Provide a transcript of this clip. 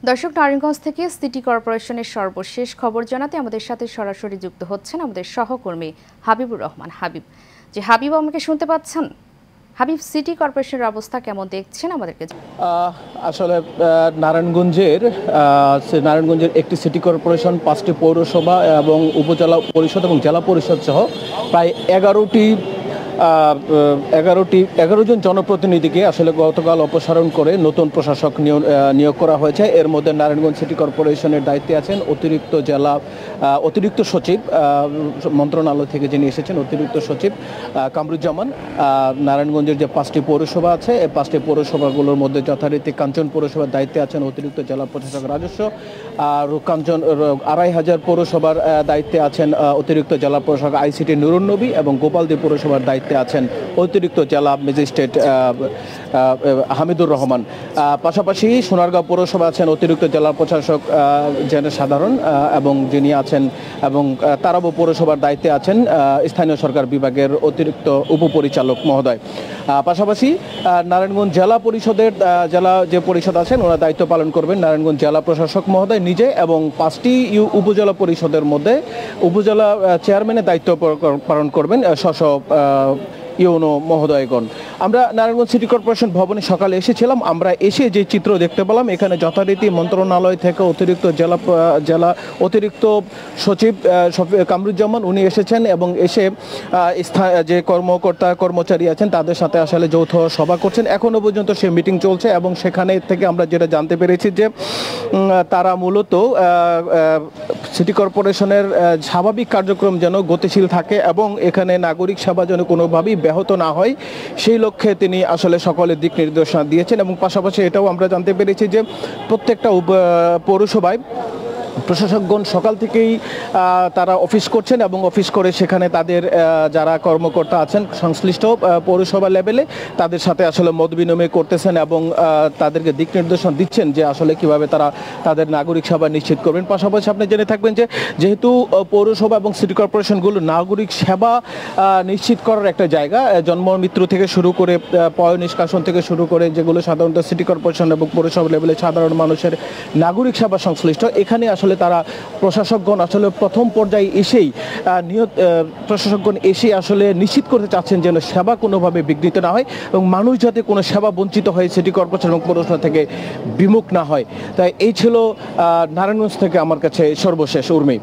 দর্শক, নারায়ণগঞ্জ থেকে সিটি কর্পোরেশনের সর্বশেষ খবর জানাতে আমাদের সাথে সরাসরি যুক্ত হচ্ছেন আমাদের সহকর্মী হাবিবুর রহমান। হাবিব, আমাকে শুনতে পাচ্ছেন? হাবিব, সিটি কর্পোরেশনের অবস্থা কেমন দেখছেন আমাদেরকে? আসলে নারায়ণগঞ্জের একটি সিটি কর্পোরেশন, 5টি পৌরসভা এবং উপজেলা পরিষদ এবং জেলা পরিষদ সহ প্রায় 11 জন জনপ্রতিনিধিকে আসলে গতকাল অপসারণ করে নতুন প্রশাসক নিয়োগ করা হয়েছে। এর মধ্যে নারায়ণগঞ্জ সিটি কর্পোরেশনের দায়িত্বে আছেন অতিরিক্ত সচিব, মন্ত্রণালয় থেকে যিনি এসেছেন, অতিরিক্ত সচিব কামরুজ্জামান। নারায়ণগঞ্জের যে 5টি পৌরসভা আছে, এই 5টি পৌরসভাগুলোর মধ্যে যথারীতি কাঞ্চন পৌরসভার দায়িত্বে আছেন অতিরিক্ত জেলা প্রশাসক রাজস্ব, আর 2,500 পৌরসভার দায়িত্বে আছেন অতিরিক্ত জেলা প্রশাসক আইসিটি নুরুন নবী, এবং গোপালদী পৌরসভার দায়িত্বে আছেন অতিরিক্ত জেলা ম্যাজিস্ট্রেট হামিদুর রহমান। পাশাপাশি সোনারগাঁও পৌরসভা আছেন অতিরিক্ত জেলা প্রশাসক সাধারণ এবং যিনি আছেন, এবং তারাবো পৌরসভার দায়িত্বে আছেন স্থানীয় সরকার বিভাগের অতিরিক্ত উপপরিচালক মহোদয়। পাশাপাশি নারায়ণগঞ্জ জেলা পরিষদের যে পরিষদ আছেন, ওরা দায়িত্ব পালন করবেন নারায়ণগঞ্জ জেলা প্রশাসক মহোদয় নিজে, এবং 5টি উপজেলা পরিষদের মধ্যে উপজেলা চেয়ারম্যানের দায়িত্ব পালন করবেন ইউনো মহোদয়গণ। আমরা নারায়ণগঞ্জ সিটি কর্পোরেশন ভবনে সকালে এসেছিলাম। আমরা এসে যে চিত্র দেখতে পেলাম, এখানে যথারীতি মন্ত্রণালয় থেকে অতিরিক্ত সচিব কামরুজ্জামান উনি এসেছেন, এবং এসে যে কর্মচারী আছেন তাদের সাথে আসলে যৌথ সভা করছেন। এখনো পর্যন্ত সে মিটিং চলছে, এবং সেখানে থেকে আমরা যেটা জানতে পেরেছি যে তারা মূলত সিটি কর্পোরেশনের স্বাভাবিক কার্যক্রম যেন গতিশীল থাকে এবং এখানে নাগরিক সেবা যেন কোনোভাবেই ব্যাহত না হয়, সেই লক্ষ্যে তিনি আসলে সকলের দিক নির্দেশনা দিয়েছেন। এবং পাশাপাশি এটাও আমরা জানতে পেরেছি যে প্রত্যেকটা পৌরসভায় প্রশাসকগণ সকাল থেকেই তারা অফিস করছেন, এবং অফিস করে সেখানে তাদের যারা কর্মকর্তা আছেন সংশ্লিষ্ট পৌরসভা লেভেলে তাদের সাথে আসলে মত বিনিময় করতেছেন, এবং তাদেরকে দিক নির্দেশনা দিচ্ছেন যে আসলে কিভাবে তারা তাদের নাগরিক সেবা নিশ্চিত করবেন। পাশাপাশি আপনি জেনে থাকবেন যে যেহেতু পৌরসভা এবং সিটি কর্পোরেশনগুলো নাগরিক সেবা নিশ্চিত করার একটা জায়গা, জন্ম মৃত্যু থেকে শুরু করে পয় নিষ্কাশন থেকে শুরু করে যেগুলো সাধারণত সিটি কর্পোরেশন এবং পৌরসভা লেভেলে সাধারণ মানুষের নাগরিক সেবা সংশ্লিষ্ট, এখানে আসলে তারা প্রশাসকগণ আসলে প্রথম পর্যায়ে এসেই প্রশাসকগণ এসে আসলে নিশ্চিত করতে চাচ্ছেন যেন সেবা কোনোভাবে বিঘ্নিত না হয়, এবং মানুষ যাতে কোনো সেবা বঞ্চিত হয় সিটি কর্পোরেশন এবং পৌরসভা থেকে বিমুখ না হয়। তাই এই ছিল নারায়ণগঞ্জ থেকে আমার কাছে সর্বশেষ। উর্মি।